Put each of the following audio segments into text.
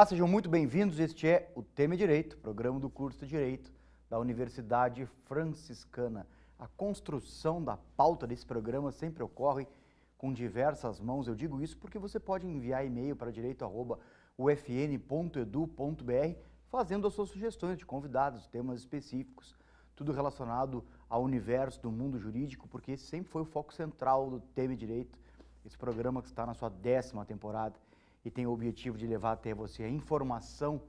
Olá, sejam muito bem-vindos. Este é o Tema Direito, programa do curso de Direito da Universidade Franciscana. A construção da pauta desse programa sempre ocorre com diversas mãos. Eu digo isso porque você pode enviar e-mail para direito@ufn.edu.br fazendo as suas sugestões de convidados, temas específicos, tudo relacionado ao universo do mundo jurídico, porque esse sempre foi o foco central do Tema Direito, esse programa que está na sua 10ª temporada e tem o objetivo de levar até você a informação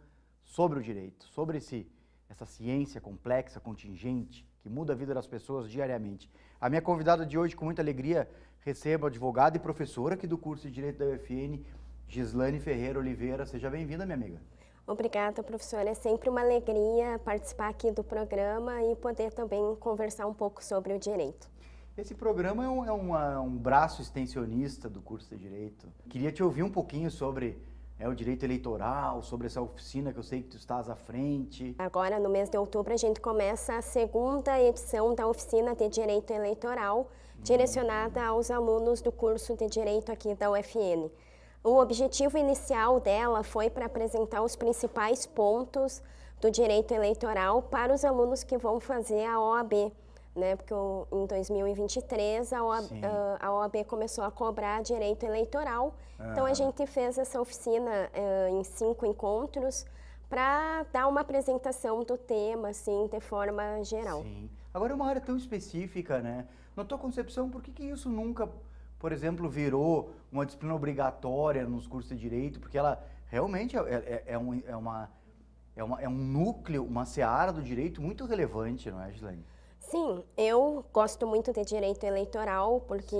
sobre o direito, sobre essa ciência complexa, contingente, que muda a vida das pessoas diariamente. A minha convidada de hoje, com muita alegria, recebo a advogada e professora aqui do curso de Direito da UFN, Gislane Ferreira Oliveira. Seja bem-vinda, minha amiga. Obrigada, professora. É sempre uma alegria participar aqui do programa e poder também conversar um pouco sobre o direito. Esse programa é um braço extensionista do curso de Direito. Queria te ouvir um pouquinho sobre o direito eleitoral, sobre essa oficina que eu sei que tu estás à frente. Agora, no mês de outubro, a gente começa a 2ª edição da oficina de Direito Eleitoral, direcionada aos alunos do curso de Direito aqui da UFN. O objetivo inicial dela foi para apresentar os principais pontos do direito eleitoral para os alunos que vão fazer a OAB. Né, porque em 2023 a OAB começou a cobrar direito eleitoral, então a gente fez essa oficina em 5 encontros para dar uma apresentação do tema, assim, de forma geral. Sim. Agora é uma área tão específica, né? Na tua concepção, por que isso nunca, por exemplo, virou uma disciplina obrigatória nos cursos de Direito? Porque ela realmente é um núcleo, uma seara do direito muito relevante, não é, Gislane? Sim, eu gosto muito de direito eleitoral, porque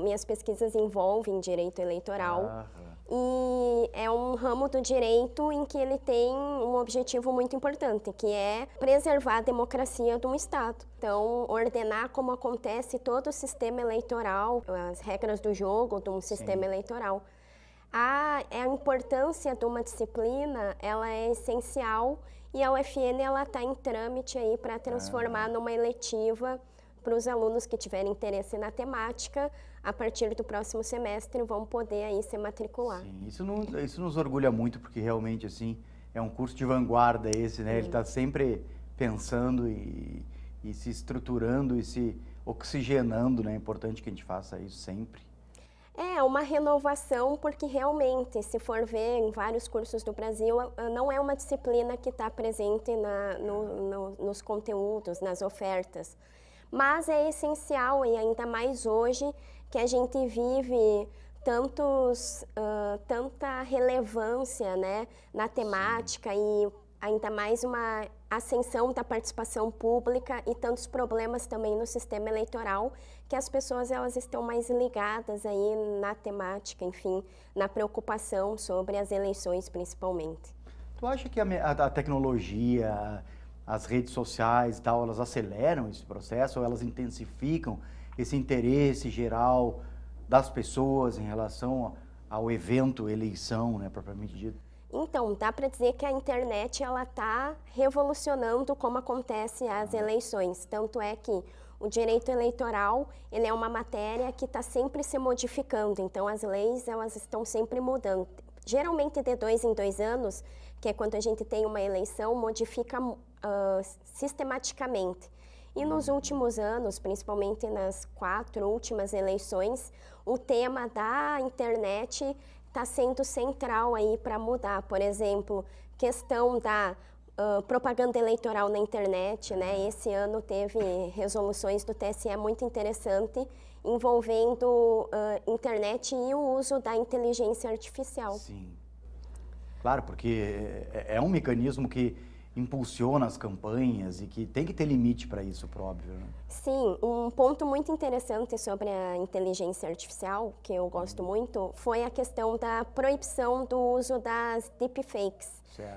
minhas pesquisas envolvem direito eleitoral. E é um ramo do direito em que ele tem um objetivo muito importante, que é preservar a democracia de um Estado. Então, ordenar como acontece todo o sistema eleitoral, as regras do jogo de um sistema eleitoral. A importância de uma disciplina, ela é essencial e a UFN está em trâmite aí para transformar numa eletiva para os alunos que tiverem interesse na temática. A partir do próximo semestre vão poder aí se matricular. Sim, isso nos orgulha muito, porque realmente assim é um curso de vanguarda esse, né? Ele está sempre pensando e se estruturando e se oxigenando, né? É importante que a gente faça isso sempre. É uma renovação, porque realmente, se for ver em vários cursos do Brasil, não é uma disciplina que está presente nos conteúdos, nas ofertas. Mas é essencial, e ainda mais hoje, que a gente vive tanta relevância, né, na temática e ainda mais uma ascensão da participação pública e tantos problemas também no sistema eleitoral, que as pessoas elas estão mais ligadas aí na temática, enfim, na preocupação sobre as eleições principalmente. Tu acha que a tecnologia, as redes sociais e tal, elas aceleram esse processo ou elas intensificam esse interesse geral das pessoas em relação ao evento eleição, né, propriamente dito? Então, dá para dizer que a internet está revolucionando como acontecem as eleições. Tanto é que o direito eleitoral ele é uma matéria que está sempre se modificando. Então, as leis elas estão sempre mudando. Geralmente, de 2 em 2 anos, que é quando a gente tem uma eleição, modifica sistematicamente. E nos últimos anos, principalmente nas 4 últimas eleições, o tema da internet está sendo central aí para mudar. Por exemplo, questão da propaganda eleitoral na internet, né? Esse ano teve resoluções do TSE muito interessante envolvendo internet e o uso da inteligência artificial. Sim, claro, porque é um mecanismo que impulsiona as campanhas e que tem que ter limite para isso, por óbvio, né? Sim, um ponto muito interessante sobre a inteligência artificial, que eu gosto muito, foi a questão da proibição do uso das deepfakes,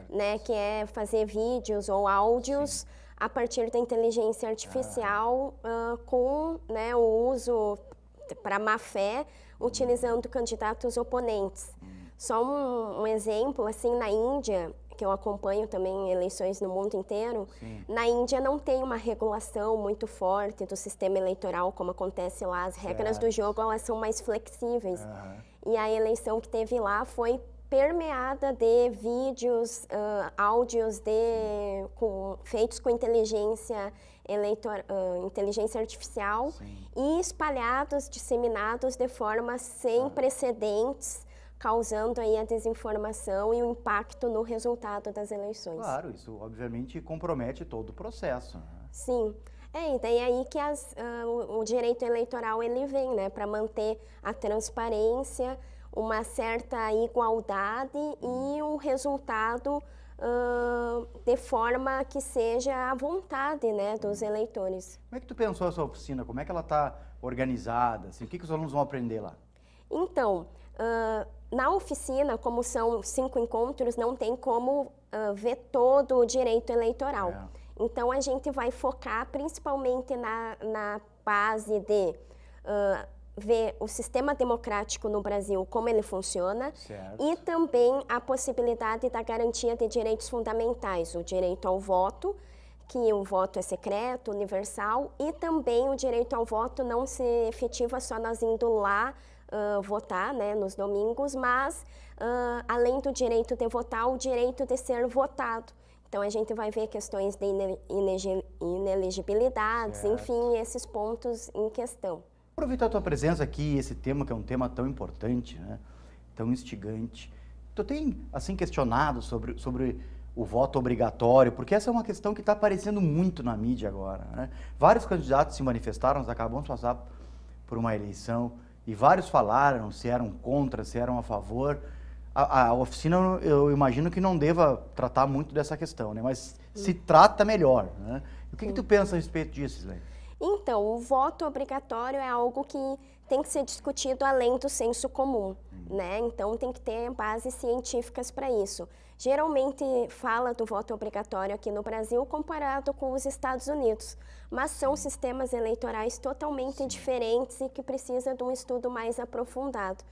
né, que é fazer vídeos ou áudios a partir da inteligência artificial com, né, o uso para má fé, utilizando candidatos oponentes. Só um exemplo, assim, na Índia, que eu acompanho também eleições no mundo inteiro, na Índia não tem uma regulação muito forte do sistema eleitoral, como acontece lá. As regras do jogo elas são mais flexíveis. E a eleição que teve lá foi permeada de vídeos, áudios feitos com inteligência artificial. Sim. E espalhados, disseminados de forma sem precedentes, causando aí a desinformação e o impacto no resultado das eleições. Claro, isso obviamente compromete todo o processo. Sim. E daí aí que o direito eleitoral ele vem, né, para manter a transparência, uma certa igualdade e um resultado de forma que seja à vontade, né, dos eleitores. Como é que tu pensou essa oficina? Como é que ela está organizada? Assim, o que os alunos vão aprender lá? Então, na oficina, como são 5 encontros, não tem como ver todo o direito eleitoral. Então, a gente vai focar principalmente na base de ver o sistema democrático no Brasil, como ele funciona, e também a possibilidade da garantia de direitos fundamentais, o direito ao voto, que o voto é secreto, universal, e também o direito ao voto não se efetiva só nós indo lá votar, né, nos domingos, mas além do direito de votar, o direito de ser votado. Então, a gente vai ver questões de inelegibilidades, enfim, esses pontos em questão. Aproveitar a tua presença aqui, esse tema que é um tema tão importante, né, tão instigante. Tu tem, assim, questionado sobre o voto obrigatório, porque essa é uma questão que está aparecendo muito na mídia agora, né? Vários candidatos se manifestaram, nós acabamos de passar por uma eleição, e vários falaram se eram contra, se eram a favor. A oficina, eu imagino que não deva tratar muito dessa questão, né? Mas se trata melhor, né? O que tu pensa a respeito disso, Islene? Então, o voto obrigatório é algo que tem que ser discutido além do senso comum, né? Então, tem que ter bases científicas para isso. Geralmente, fala do voto obrigatório aqui no Brasil comparado com os Estados Unidos, mas são sistemas eleitorais totalmente diferentes e que precisam de um estudo mais aprofundado.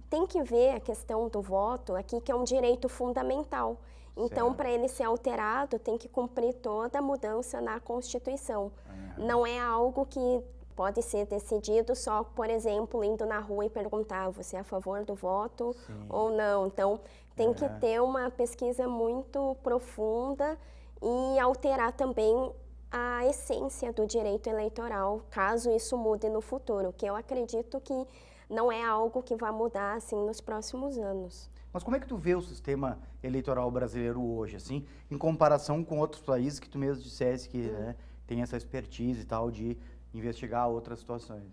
Tem que ver a questão do voto aqui, que é um direito fundamental. Então, para ele ser alterado, tem que cumprir toda a mudança na Constituição. Não é algo que pode ser decidido só, por exemplo, indo na rua e perguntar, você é a favor do voto ou não? Então, tem que ter uma pesquisa muito profunda e alterar também a essência do direito eleitoral, caso isso mude no futuro, que eu acredito que não é algo que vai mudar assim nos próximos anos. Mas como é que tu vê o sistema eleitoral brasileiro hoje, assim, em comparação com outros países que tu mesmo dissesse que né, tem essa expertise e tal de investigar outras situações?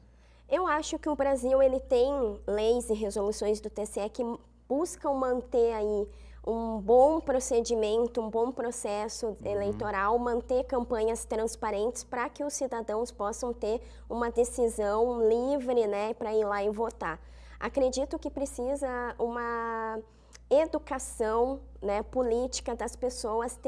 Eu acho que o Brasil ele tem leis e resoluções do TSE que buscam manter aí um bom procedimento, um bom processo eleitoral, manter campanhas transparentes para que os cidadãos possam ter uma decisão livre, né, para ir lá e votar. Acredito que precisa uma educação, né, política das pessoas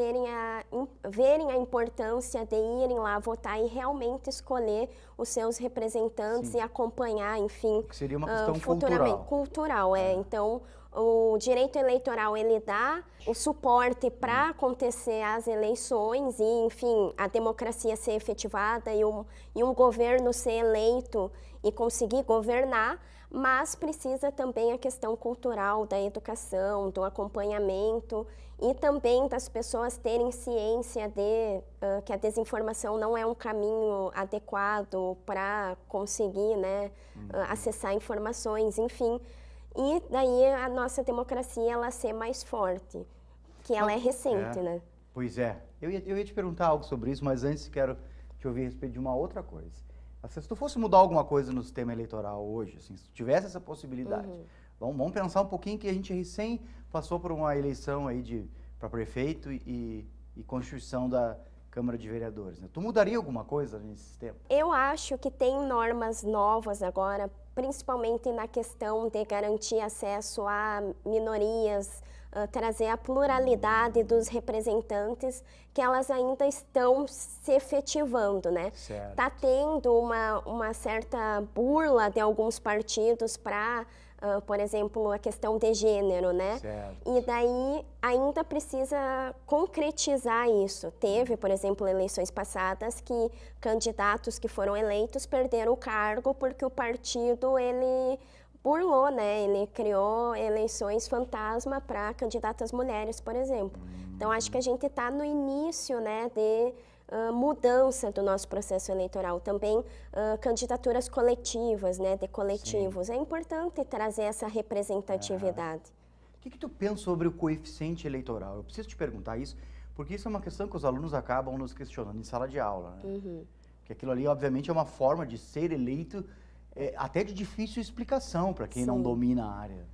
verem a importância de irem lá votar e realmente escolher os seus representantes e acompanhar, enfim, que seria uma questão futuramente cultural. Então, o direito eleitoral ele dá o suporte para acontecer as eleições e, enfim, a democracia ser efetivada e um governo ser eleito e conseguir governar, mas precisa também a questão cultural, da educação, do acompanhamento e também das pessoas terem ciência de que a desinformação não é um caminho adequado para conseguir, né, acessar informações, enfim. E daí a nossa democracia ela ser mais forte, que ela é recente, né? Pois é. Eu ia te perguntar algo sobre isso, mas antes quero te ouvir a respeito de uma outra coisa. Se tu fosse mudar alguma coisa no sistema eleitoral hoje, assim, se tivesse essa possibilidade, vamos pensar um pouquinho que a gente recém passou por uma eleição aí para prefeito e constituição da Câmara de Vereadores, né? Tu mudaria alguma coisa nesse sistema? Eu acho que tem normas novas agora, principalmente na questão de garantir acesso a minorias, trazer a pluralidade dos representantes, que elas ainda estão se efetivando, né? Está tendo uma certa burla de alguns partidos para, por exemplo, a questão de gênero, né? E daí ainda precisa concretizar isso. Teve, por exemplo, eleições passadas que candidatos que foram eleitos perderam o cargo porque o partido, ele burlou, né? Ele criou eleições fantasma para candidatas mulheres, por exemplo. Então, acho que a gente está no início, né, de mudança do nosso processo eleitoral. Também candidaturas coletivas, né, de coletivos. Sim. É importante trazer essa representatividade. O que tu pensa sobre o coeficiente eleitoral? Eu preciso te perguntar isso, porque isso é uma questão que os alunos acabam nos questionando em sala de aula, né? Porque aquilo ali, obviamente, é uma forma de ser eleito, até de difícil explicação para quem não domina a área.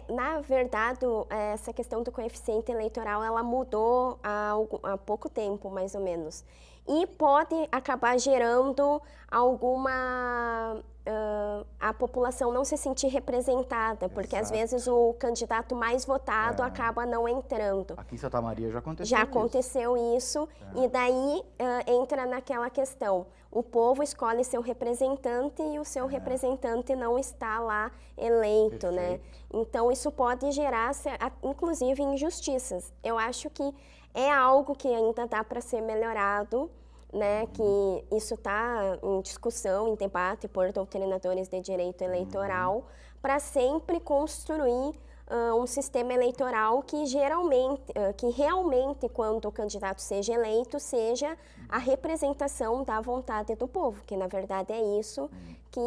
Na verdade, essa questão do coeficiente eleitoral, ela mudou há pouco tempo, mais ou menos. E pode acabar gerando a população não se sentir representada, porque às vezes o candidato mais votado acaba não entrando. Aqui em Santa Maria já aconteceu isso. Já aconteceu isso, e daí entra naquela questão. O povo escolhe seu representante e o seu representante não está lá eleito, né? Então, isso pode gerar, inclusive, injustiças. Eu acho que é algo que ainda dá para ser melhorado, né? Que isso está em discussão, em debate por doutrinadores de direito eleitoral, para sempre construir um sistema eleitoral que realmente, quando o candidato seja eleito, seja a representação da vontade do povo, que na verdade é isso que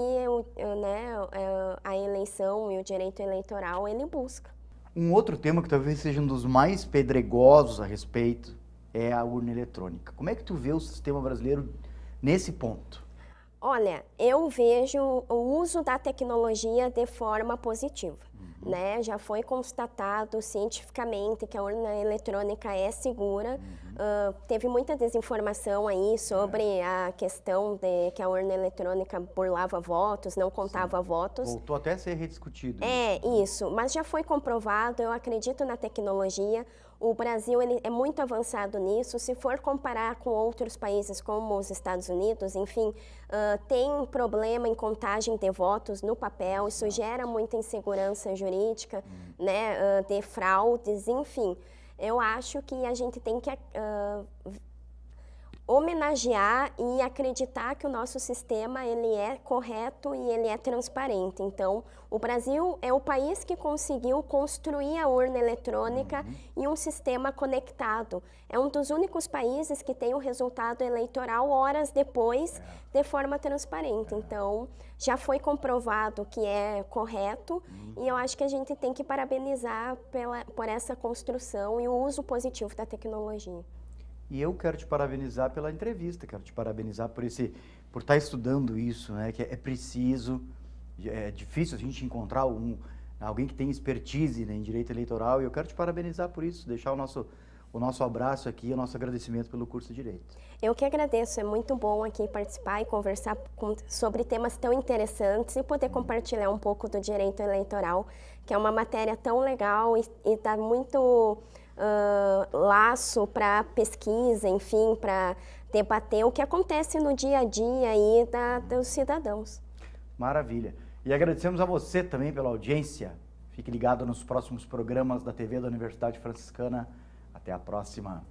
a eleição e o direito eleitoral ele busca. Um outro tema que talvez seja um dos mais pedregosos a respeito é a urna eletrônica. Como é que tu vê o sistema brasileiro nesse ponto? Olha, eu vejo o uso da tecnologia de forma positiva. Né? Já foi constatado cientificamente que a urna eletrônica é segura. Teve muita desinformação aí sobre a questão de que a urna eletrônica burlava votos, não contava votos. Voltou até a ser rediscutido. Isso. Mas já foi comprovado, eu acredito na tecnologia. O Brasil ele é muito avançado nisso. Se for comparar com outros países como os Estados Unidos, enfim, tem problema em contagem de votos no papel. Isso gera muita insegurança jurídica, né, de fraudes, enfim. Eu acho que a gente tem que homenagear e acreditar que o nosso sistema ele é correto e ele é transparente. Então, o Brasil é o país que conseguiu construir a urna eletrônica e um sistema conectado. É um dos únicos países que tem o resultado eleitoral horas depois de forma transparente. Então, já foi comprovado que é correto e eu acho que a gente tem que parabenizar por essa construção e o uso positivo da tecnologia. E eu quero te parabenizar pela entrevista, quero te parabenizar por estar estudando isso, né? Que é preciso, é difícil a gente encontrar alguém que tem expertise, né, em direito eleitoral, e eu quero te parabenizar por isso, deixar o nosso abraço aqui, o nosso agradecimento pelo curso de Direito. Eu que agradeço, é muito bom aqui participar e conversar sobre temas tão interessantes e poder compartilhar um pouco do direito eleitoral, que é uma matéria tão legal e dá muito laço para pesquisa, enfim, para debater o que acontece no dia a dia aí dos cidadãos. Maravilha. E agradecemos a você também pela audiência. Fique ligado nos próximos programas da TV da Universidade Franciscana. Até a próxima.